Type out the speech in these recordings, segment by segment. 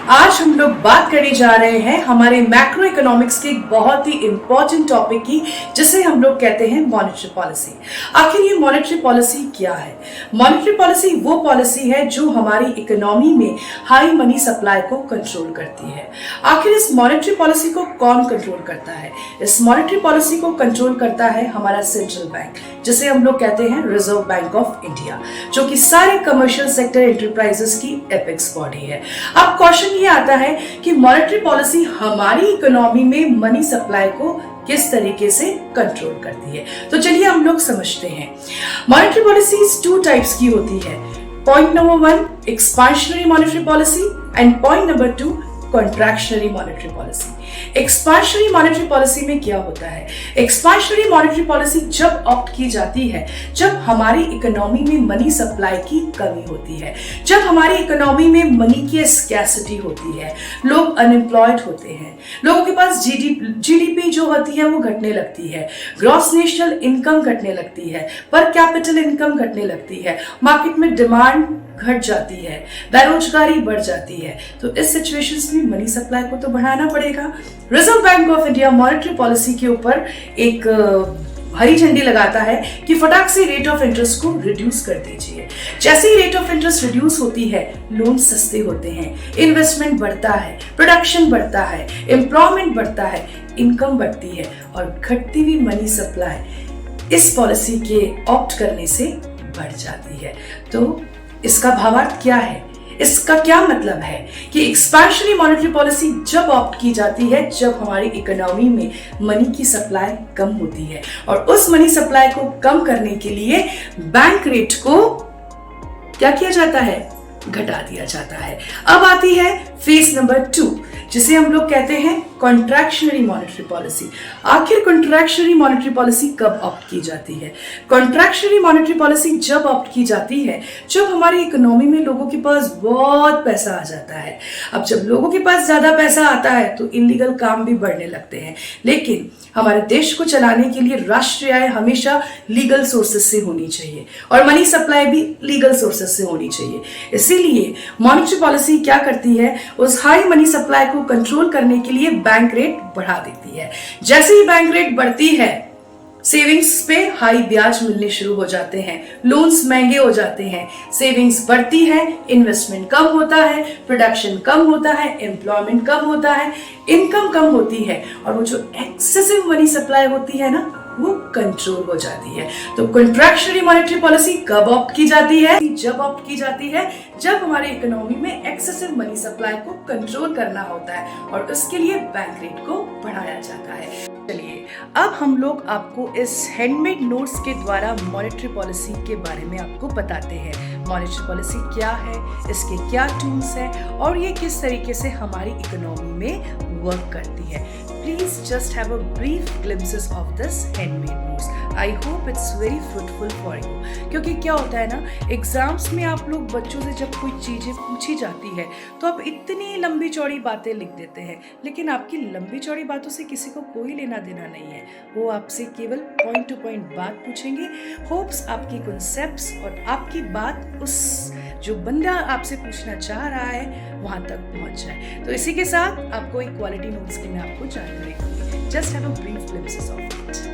आज हम लोग बात करने जा रहे हैं हमारे मैक्रो इकोनॉमिक्स के एक बहुत ही इंपॉर्टेंट टॉपिक की, जिसे हम लोग कहते हैं मॉनेटरी पॉलिसी। आखिर ये मॉनेटरी पॉलिसी क्या है? मॉनेटरी पॉलिसी वो पॉलिसी है जो हमारी इकोनॉमी में हाई मनी सप्लाई को कंट्रोल करती है। आखिर इस मॉनेटरी पॉलिसी को कौन कंट्रोल करता है? इस मॉनेटरी पॉलिसी को कंट्रोल करता है हमारा सेंट्रल बैंक, जिसे हम लोग कहते हैं रिजर्व बैंक ऑफ इंडिया, जो कि सारे कमर्शियल सेक्टर एंटरप्राइजेस की एपेक्स बॉडी है। अब क्वेश्चन ये आता है कि मॉनेटरी पॉलिसी हमारी इकोनॉमी में मनी सप्लाई को किस तरीके से कंट्रोल करती है। तो चलिए हम लोग समझते हैं। मॉनेटरी पॉलिसी टू टाइप्स की होती है। Point number 1 expansionary monetary policy and point number 2 contractionary monetary policy. Expansionary monetary policy में क्या होता है? एक्सपांशनरी मॉनेटरी पॉलिसी जब ऑप्ट की जाती है जब हमारी इकोनॉमी में मनी सप्लाई की कमी होती है, जब हमारी इकोनॉमी में मनी की स्कैसिटी होती है, लोग अनएम्प्लॉयड होते हैं, लोगों के पास जीडीपी जो होती है वो घटने लगती है, ग्रॉस नेशनल इनकम घटने लगती है, पर कैपिटल इनकम घटने लगती है, मार्केट में डिमांड घट जाती है, बेरोजगारी बढ़ जाती है। तो इस सिचुएशंस में मनी सप्लाई को तो बढ़ाना पड़ेगा। Reserve bank of India monetary policy के ऊपर एक हरी झंडी लगाता है कि फटाक से रेट ऑफ इंटरेस्ट को रिड्यूस कर दीजिए। जैसे ही रेट ऑफ इंटरेस्ट रिड्यूस होती है, लोन सस्ते होते हैं, इन्वेस्टमेंट बढ़ता है, प्रोडक्शन बढ़ता है, एम्प्लॉयमेंट बढ़ता है, इनकम बढ़ती है और घटती हुई मनी सप्लाई इस पॉलिसी के ऑप्ट करने से बढ़ जाती है। तो इसका भावार्थ क्या है? इसका क्या मतलब है कि एक्सपेंशनरी मॉनेटरी पॉलिसी जब ऑप्ट की जाती है जब हमारी इकोनॉमी में मनी की सप्लाई कम होती है, और उस मनी सप्लाई को कम करने के लिए बैंक रेट को क्या किया जाता है? घटा दिया जाता है। अब आती है फेज नंबर 2, जिसे हम लोग कहते हैं कॉन्ट्रैक्शनरी मॉनेटरी पॉलिसी। आखिर कॉन्ट्रैक्शनरी मॉनेटरी पॉलिसी कब ऑप्ट की जाती है? कॉन्ट्रैक्शनरी मॉनेटरी पॉलिसी जब ऑप्ट की जाती है जब हमारी इकोनॉमी में लोगों के पास बहुत पैसा आ जाता है। अब जब लोगों के पास ज्यादा पैसा आता है तो इलीगल काम भी बढ़ने लगते हैं, लेकिन हमारे देश को चलाने के लिए राष्ट्रीय आय हमेशा लीगल सोर्सेस से होनी चाहिए और मनी सप्लाई भी लीगल सोर्सेस से होनी चाहिए। इसीलिए मॉनेटरी पॉलिसी क्या करती है? उस हाई मनी सप्लाई को कंट्रोल करने के लिए बैंक रेट बढ़ा देती है। जैसे ही बैंक रेट बढ़ती है, सेविंग्स पे हाई ब्याज मिलने शुरू हो जाते हैं, लोन्स महंगे हो जाते हैं, सेविंग्स बढ़ती है, इन्वेस्टमेंट कम होता है, प्रोडक्शन कम होता है, एम्प्लॉयमेंट कम होता है, इनकम कम होती है, और वो जो एक्सेसिव मनी सप्लाई होती है ना, वो कंट्रोल हो जाती है। तो कॉन्ट्रैक्शनरी मॉनेटरी पॉलिसी कब ऑप्ट की जाती है? जब ऑप्ट की जाती है जब हमारे इकोनॉमी में एक्सेसिव मनी सप्लाई को कंट्रोल करना होता है और उसके लिए बैंक रेट को बढ़ाया जाता है। चलिए अब हम लोग आपको इस हैंडमेड नोट्स के द्वारा मॉनेटरी पॉलिसी के बारे में आपको बताते हैं। मॉनेटरी पॉलिसी क्या है, इसके क्या टूल्स हैं और ये किस तरीके से हमारी इकोनॉमी में वर्क करती है। Please just have a brief glimpses of this handmade notes. I hope it's very fruitful for you. क्योंकि क्या होता है ना, एग्जाम्स में आप लोग बच्चों से जब कोई चीज़ें पूछी जाती है तो आप इतनी लंबी चौड़ी बातें लिख देते हैं, लेकिन आपकी लंबी चौड़ी बातों से किसी को कोई लेना देना नहीं है। वो आपसे केवल पॉइंट टू पॉइंट बात पूछेंगे। होप्स आपकी कॉन्सेप्ट्स और आपकी बात उस जो बंदा आपसे पूछना चाह रहा है वहां तक पहुंच जाए। तो इसी के साथ आपको एक क्वालिटी नोट्स की मैं आपको जानकारी दूंगी। Just have a brief glimpses of it.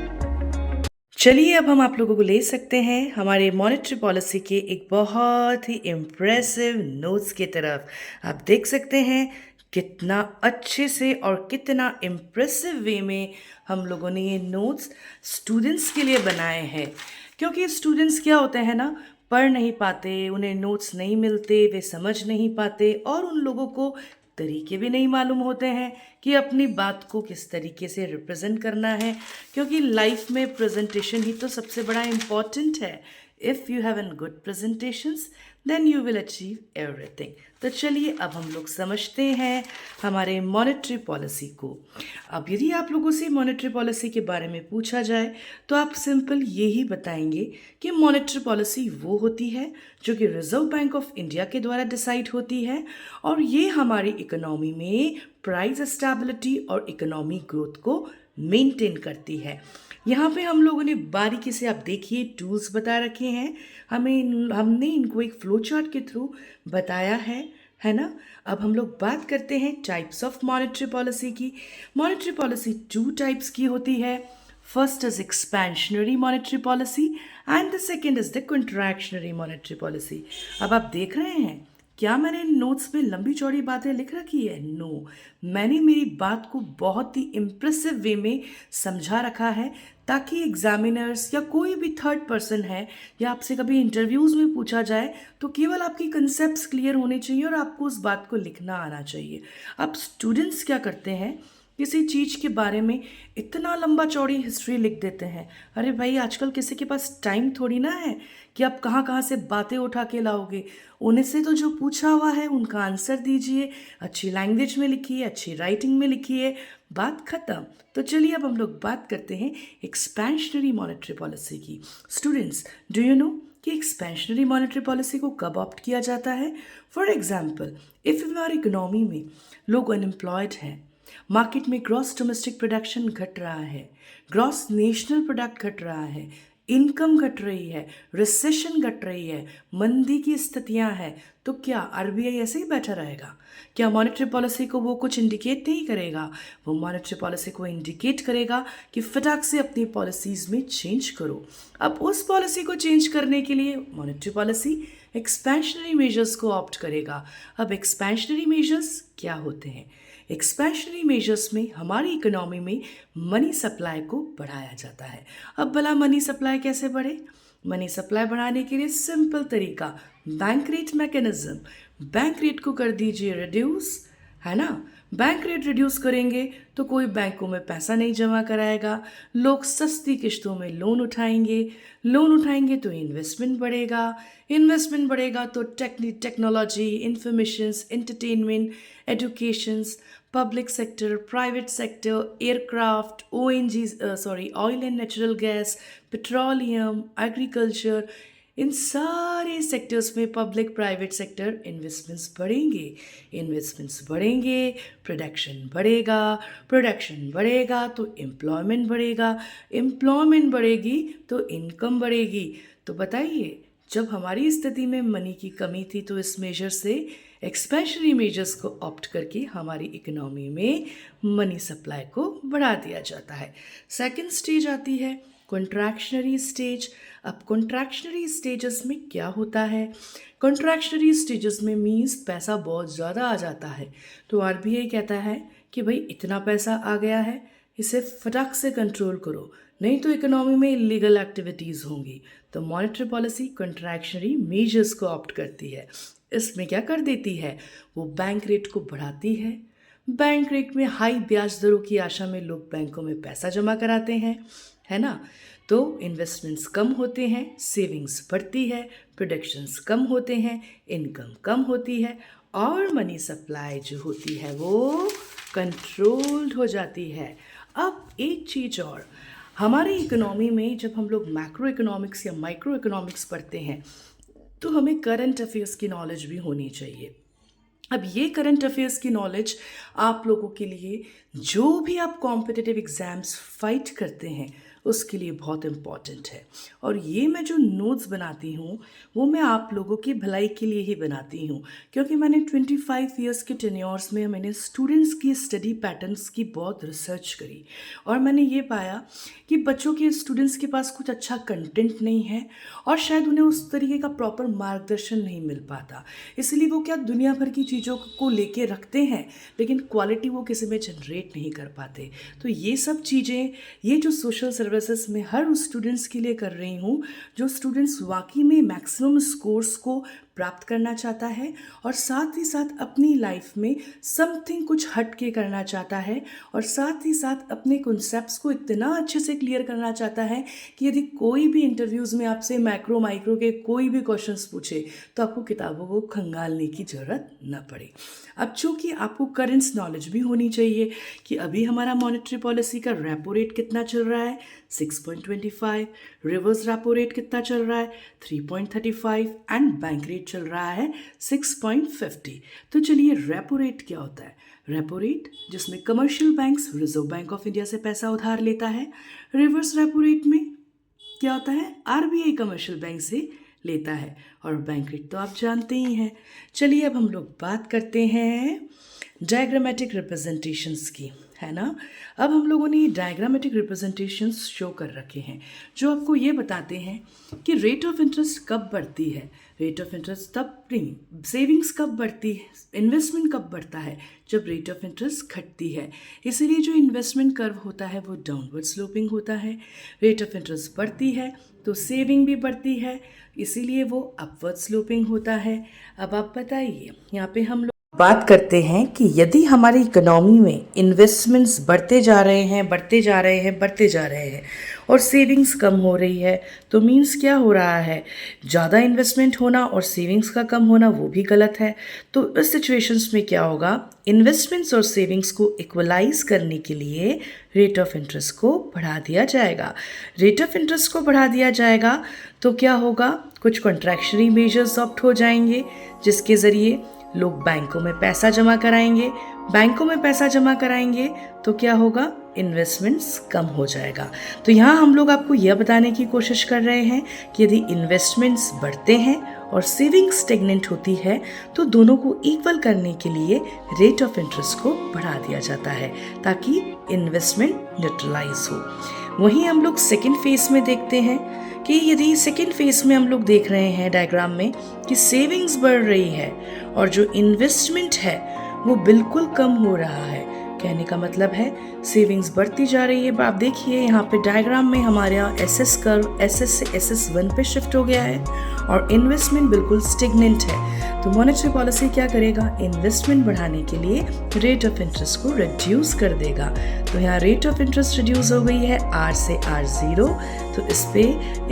चलिए अब हम आप लोगों को ले सकते हैं हमारे मॉनेटरी पॉलिसी के एक बहुत ही इम्प्रेसिव नोट्स की तरफ। आप देख सकते हैं कितना अच्छे से और कितना इम्प्रेसिव वे में हम लोगों ने ये नोट्स स्टूडेंट्स के लिए बनाए हैं। क्योंकि स्टूडेंट्स क्या होते हैं ना, पढ़ नहीं पाते, उन्हें नोट्स नहीं मिलते, वे समझ नहीं पाते और उन लोगों को तरीके भी नहीं मालूम होते हैं कि अपनी बात को किस तरीके से रिप्रेजेंट करना है। क्योंकि लाइफ में प्रेजेंटेशन ही तो सबसे बड़ा इम्पॉर्टेंट है। If you have an good presentations then you will achieve everything. तो चलिए अब हम लोग समझते हैं हमारे मॉनेटरी पॉलिसी को। अब यदि आप लोगों से मॉनेटरी पॉलिसी के बारे में पूछा जाए तो आप सिंपल यही बताएंगे कि मॉनेटरी पॉलिसी वो होती है जो कि रिजर्व बैंक ऑफ इंडिया के द्वारा डिसाइड होती है और ये हमारी इकोनॉमी में प्राइस स्टेबिलिटी और इकोनॉमी ग्रोथ को मेंटेन करती है। यहाँ पे हम लोगों ने बारीकी से, आप देखिए, टूल्स बता रखे हैं। हमने इनको एक फ्लो चार्ट के थ्रू बताया है है ना। अब हम लोग बात करते हैं टाइप्स ऑफ मॉनेटरी पॉलिसी की। मॉनेटरी पॉलिसी टू टाइप्स की होती है। First is expansionary monetary policy and the second is the contractionary monetary policy. अब आप देख रहे हैं क्या मैंने इन नोट्स में लंबी चौड़ी बातें लिख रखी है? नो, मैंने मेरी बात को बहुत ही इम्प्रेसिव वे में समझा रखा है ताकि एग्जामिनर्स या कोई भी थर्ड पर्सन है या आपसे कभी इंटरव्यूज़ में पूछा जाए तो केवल आपकी कंसेप्ट्स क्लियर होने चाहिए और आपको उस बात को लिखना आना चाहिए। अब स्टूडेंट्स क्या करते हैं, किसी चीज़ के बारे में इतना लंबा चौड़ी हिस्ट्री लिख देते हैं। अरे भाई, आजकल किसी के पास टाइम थोड़ी ना है कि आप कहाँ कहाँ से बातें उठा के लाओगे। उन्हें से तो जो पूछा हुआ है उनका आंसर दीजिए, अच्छी लैंग्वेज में लिखिए, अच्छी राइटिंग में लिखिए, बात खत्म। तो चलिए अब हम लोग बात करते हैं एक्सपेंशनरी मॉनेटरी पॉलिसी की। स्टूडेंट्स, डू यू नो कि एक्सपेंशनरी मॉनेटरी पॉलिसी को कब ऑप्ट किया जाता है? फॉर एग्जाम्पल, इफ़ हमारी इकोनॉमी में लोग अनएम्प्लॉयड हैं, मार्केट में ग्रॉस डोमेस्टिक प्रोडक्शन घट रहा है, ग्रॉस नेशनल प्रोडक्ट घट रहा है, इनकम घट रही है, रिसेशन घट रही है, मंदी की स्थितियां हैं, तो क्या आरबीआई ऐसे ही बैठा रहेगा? क्या मॉनेटरी पॉलिसी को वो कुछ इंडिकेट नहीं करेगा? वो मॉनेटरी पॉलिसी को इंडिकेट करेगा कि फटाक से अपनी पॉलिसीज़ में चेंज करो। अब उस पॉलिसी को चेंज करने के लिए मॉनेटरी पॉलिसी एक्सपेंशनरी मेजर्स को ऑप्ट करेगा। अब एक्सपेंशनरी मेजर्स क्या होते हैं? एक्सपेंशनरी मेजर्स में हमारी इकोनॉमी में मनी सप्लाई को बढ़ाया जाता है। अब भला मनी सप्लाई कैसे बढ़े? मनी सप्लाई बढ़ाने के लिए सिंपल तरीका, bank rate mechanism. Bank rate को कर दीजिए रिड्यूस, है ना। बैंक रेट रिड्यूस करेंगे तो कोई बैंकों में पैसा नहीं जमा कराएगा, लोग सस्ती किश्तों में लोन उठाएंगे तो इन्वेस्टमेंट बढ़ेगा तो technology, informations, entertainment, educations, public sector, private sector, aircraft, oil and natural gas, petroleum, agriculture, इन सारे सेक्टर्स में पब्लिक प्राइवेट सेक्टर इन्वेस्टमेंट्स बढ़ेंगे, प्रोडक्शन बढ़ेगा तो एम्प्लॉयमेंट बढ़ेगी तो इनकम बढ़ेगी। तो बताइए, जब हमारी स्थिति में मनी की कमी थी तो इस मेजर से एक्सपेंशनरी मेजर्स को ऑप्ट करके हमारी इकोनॉमी में मनी सप्लाई को बढ़ा दिया जाता है। सेकंड स्टेज आती है कॉन्ट्रैक्शनरी स्टेज। अब कॉन्ट्रैक्शनरी स्टेजेस में क्या होता है? कॉन्ट्रैक्शनरी स्टेजेस में मीन्स पैसा बहुत ज़्यादा आ जाता है तो आरबीआई कहता है कि भाई इतना पैसा आ गया है, इसे फटाक से कंट्रोल करो, नहीं तो इकोनॉमी में इलीगल एक्टिविटीज़ होंगी। तो मॉनेटरी पॉलिसी कॉन्ट्रैक्शनरी मेजर्स को ऑप्ट करती है। इसमें क्या कर देती है? वो बैंक रेट को बढ़ाती है। बैंक रेट में हाई ब्याज दरों की आशा में लोग बैंकों में पैसा जमा कराते हैं, है ना। तो इन्वेस्टमेंट्स कम होते हैं, सेविंग्स बढ़ती है, प्रोडक्शंस कम होते हैं, इनकम कम होती है और मनी सप्लाई जो होती है वो कंट्रोल्ड हो जाती है। अब एक चीज़ और, हमारी इकोनॉमी में जब हम लोग मैक्रो इकोनॉमिक्स या माइक्रो इकोनॉमिक्स पढ़ते हैं तो हमें करंट अफेयर्स की नॉलेज भी होनी चाहिए। अब ये करंट अफेयर्स की नॉलेज आप लोगों के लिए, जो भी आप कॉम्पिटिटिव एग्ज़ाम्स फाइट करते हैं उसके लिए बहुत इम्पॉर्टेंट है। और ये मैं जो नोट्स बनाती हूँ वो मैं आप लोगों की भलाई के लिए ही बनाती हूँ, क्योंकि मैंने 25 ईयर्स के टेन्योर्स में मैंने स्टूडेंट्स की स्टडी पैटर्न्स की बहुत रिसर्च करी और मैंने ये पाया कि बच्चों के, स्टूडेंट्स के पास कुछ अच्छा कंटेंट नहीं है और शायद उन्हें उस तरीके का प्रॉपर मार्गदर्शन नहीं मिल पाता। इसलिए वो क्या दुनिया भर की चीज़ों को लेके रखते हैं लेकिन क्वालिटी वो किसी में जनरेट नहीं कर पाते। तो ये सब चीज़ें, ये जो सोशल सर्विसेज में हर उस स्टूडेंट्स के लिए कर रही हूँ जो स्टूडेंट्स वाकई में मैक्सिमम स्कोर्स को प्राप्त करना चाहता है और साथ ही साथ अपनी लाइफ में समथिंग कुछ हट के करना चाहता है और साथ ही साथ अपने कॉन्सेप्ट्स को इतना अच्छे से क्लियर करना चाहता है कि यदि कोई भी इंटरव्यूज़ में आपसे मैक्रो माइक्रो के कोई भी क्वेश्चंस पूछे तो आपको किताबों को खंगालने की ज़रूरत न पड़े। अब चूँकि आपको करेंट्स नॉलेज भी होनी चाहिए कि अभी हमारा मॉनेटरी पॉलिसी का रेपो रेट कितना चल रहा है, 6.25, रिवर्स रेपो रेट कितना चल रहा है, 3.35 एंड बैंक रेट चल रहा है 6.50। तो चलिए, रेपो रेट क्या होता है? रेपो रेट जिसमें commercial banks reserve bank of India से पैसा उधार लेता है। रिवर्स रेपो रेट में क्या होता है? आरबीआई कमर्शियल बैंक से लेता है, और बैंक रेट तो आप जानते ही हैं। चलिए अब हम लोग बात करते हैं डायग्रामेटिक रिप्रेजेंटेशंस की, है ना। अब हम लोगों ने डायग्रामेटिक रिप्रेजेंटेशंस शो कर रखे हैं जो आपको ये बताते हैं कि रेट ऑफ इंटरेस्ट कब बढ़ती है, रेट ऑफ इंटरेस्ट तब नहीं, सेविंग्स कब बढ़ती है, इन्वेस्टमेंट कब बढ़ता है, जब रेट ऑफ इंटरेस्ट घटती है। इसीलिए जो इन्वेस्टमेंट कर्व होता है वो डाउनवर्ड स्लोपिंग होता है। रेट ऑफ इंटरेस्ट बढ़ती है तो सेविंग भी बढ़ती है, इसीलिए वो अपवर्ड स्लोपिंग होता है। अब आप बताइए, यहाँ पे हम लोग बात करते हैं कि यदि हमारी इकोनॉमी में इन्वेस्टमेंट्स बढ़ते जा रहे हैं और सेविंग्स कम हो रही है, तो मीन्स क्या हो रहा है, ज़्यादा इन्वेस्टमेंट होना और सेविंग्स का कम होना वो भी गलत है। तो इस सिचुएशंस में क्या होगा, इन्वेस्टमेंट्स और सेविंग्स को इक्वलाइज करने के लिए रेट ऑफ इंटरेस्ट को बढ़ा दिया जाएगा। रेट ऑफ इंटरेस्ट को बढ़ा दिया जाएगा तो क्या होगा, कुछ कॉन्ट्रैक्शनरी मेजर्स ऑप्ट हो जाएंगे, जिसके ज़रिए लोग बैंकों में पैसा जमा कराएंगे। बैंकों में पैसा जमा कराएंगे तो क्या होगा, इन्वेस्टमेंट्स कम हो जाएगा। तो यहाँ हम लोग आपको यह बताने की कोशिश कर रहे हैं कि यदि इन्वेस्टमेंट्स बढ़ते हैं और सेविंग्स स्टेगनेंट होती है तो दोनों को इक्वल करने के लिए रेट ऑफ इंटरेस्ट को बढ़ा दिया जाता है ताकि इन्वेस्टमेंट न्यूट्रलाइज हो। वहीं हम लोग सेकेंड फेज में देखते हैं कि यदि सेकेंड फेज में हम लोग देख रहे हैं डायग्राम में कि सेविंग्स बढ़ रही है और जो इन्वेस्टमेंट है वो बिल्कुल कम हो रहा है। कहने का मतलब है सेविंग्स बढ़ती जा रही है। आप देखिए यहाँ पे डायग्राम में हमारा एसएस कर्व एसएस से SS1 पे शिफ्ट हो गया है और इन्वेस्टमेंट बिल्कुल स्टेगनेंट है। तो मॉनेटरी पॉलिसी क्या करेगा, इन्वेस्टमेंट बढ़ाने के लिए रेट ऑफ इंटरेस्ट को रिड्यूस कर देगा। तो यहाँ रेट ऑफ इंटरेस्ट रिड्यूस हो गई है R से R0, तो इस पे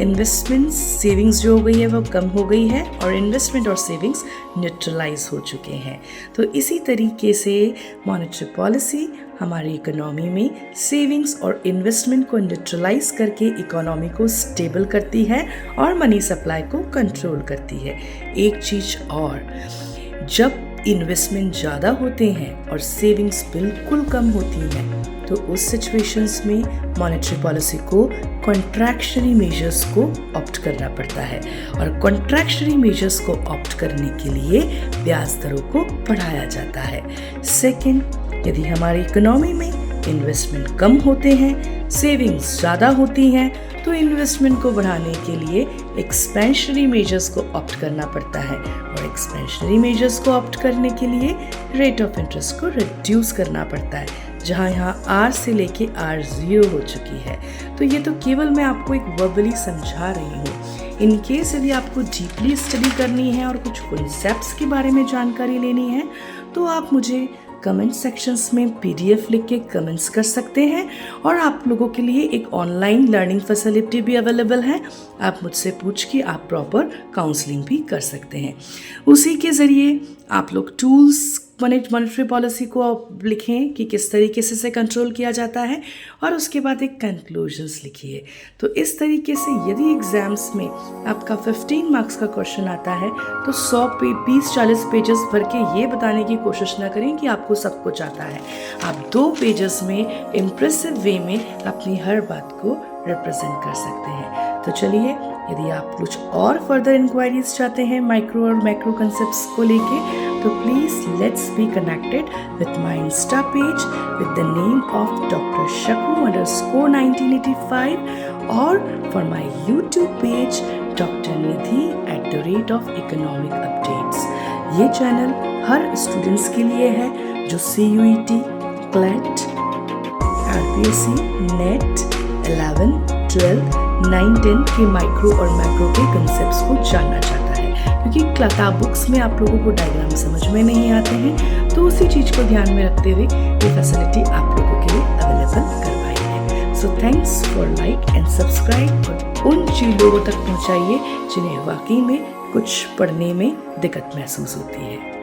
इन्वेस्टमेंट सेविंग्स जो हो गई है वो कम हो गई है और इन्वेस्टमेंट और सेविंग्स न्यूट्रलाइज हो चुके हैं। तो इसी तरीके से मॉनेटरी पॉलिसी हमारी इकोनॉमी में सेविंग्स और इन्वेस्टमेंट को न्यूट्रलाइज करके इकोनॉमी को स्टेबल करती है और मनी सप्लाई को कंट्रोल करती है। एक चीज़ और, जब इन्वेस्टमेंट ज़्यादा होते हैं और सेविंग्स बिल्कुल कम होती हैं तो उस सिचुएशंस में मॉनेटरी पॉलिसी को कॉन्ट्रैक्शनरी मेजर्स को ऑप्ट करना पड़ता है और कॉन्ट्रैक्शनरी मेजर्स को ऑप्ट करने के लिए ब्याज दरों को बढ़ाया जाता है। सेकंड, यदि हमारी इकोनॉमी में इन्वेस्टमेंट कम होते हैं, सेविंग्स ज़्यादा होती हैं, तो इन्वेस्टमेंट को बढ़ाने के लिए एक्सपेंशनरी मेजर्स को ऑप्ट करना पड़ता है और एक्सपेंशनरी मेजर्स को ऑप्ट करने के लिए रेट ऑफ इंटरेस्ट को रिड्यूस करना पड़ता है, जहाँ यहाँ R से लेके R0 हो चुकी है। तो ये तो केवल मैं आपको एक वर्बली समझा रही हूँ। इन केस यदि आपको डीपली स्टडी करनी है और कुछ कॉन्सेप्ट्स के बारे में जानकारी लेनी है तो आप मुझे कमेंट सेक्शंस में PDF लिख के कमेंट्स कर सकते हैं और आप लोगों के लिए एक ऑनलाइन लर्निंग फैसिलिटी भी अवेलेबल है। आप मुझसे पूछ के आप प्रॉपर काउंसलिंग भी कर सकते हैं। उसी के ज़रिए आप लोग टूल्स मॉनेटरी पॉलिसी को लिखें कि किस तरीके से इसे कंट्रोल किया जाता है और उसके बाद एक कंक्लूजन्स लिखिए। तो इस तरीके से यदि एग्जाम्स में आपका 15 मार्क्स का क्वेश्चन आता है तो 100 पे 20-40 पेजेस भर के ये बताने की कोशिश ना करें कि आपको सब कुछ आता है। आप 2 पेजेस में इम्प्रेसिव वे में अपनी हर बात को रिप्रेजेंट कर सकते हैं। तो चलिए, यदि आप कुछ और फर्दर इंक्वायरीज चाहते हैं माइक्रो और मैक्रो कंसेप्ट्स को लेके तो please let's be connected with my Insta page with the name of Dr. Shaku_1985 और for my YouTube page Dr. Nidhi @economic updates। ये चैनल हर स्टूडेंट्स के लिए है जो CUET, CLET, RPSC, NET 11, 12, 9, 10 के माइक्रो और मैक्रो के कंसेप्ट्स को जानना चाहता है, क्योंकि किताब बुक्स में आप लोगों को डायग्राम समझ में नहीं आते हैं। तो उसी चीज़ को ध्यान में रखते हुए ये फैसिलिटी आप लोगों के लिए अवेलेबल करवाई है। So thanks for like and subscribe और उन लोगों तक पहुँचाइए जिन्हें वाकई में कुछ पढ़ने में दिक्कत महसूस होती है।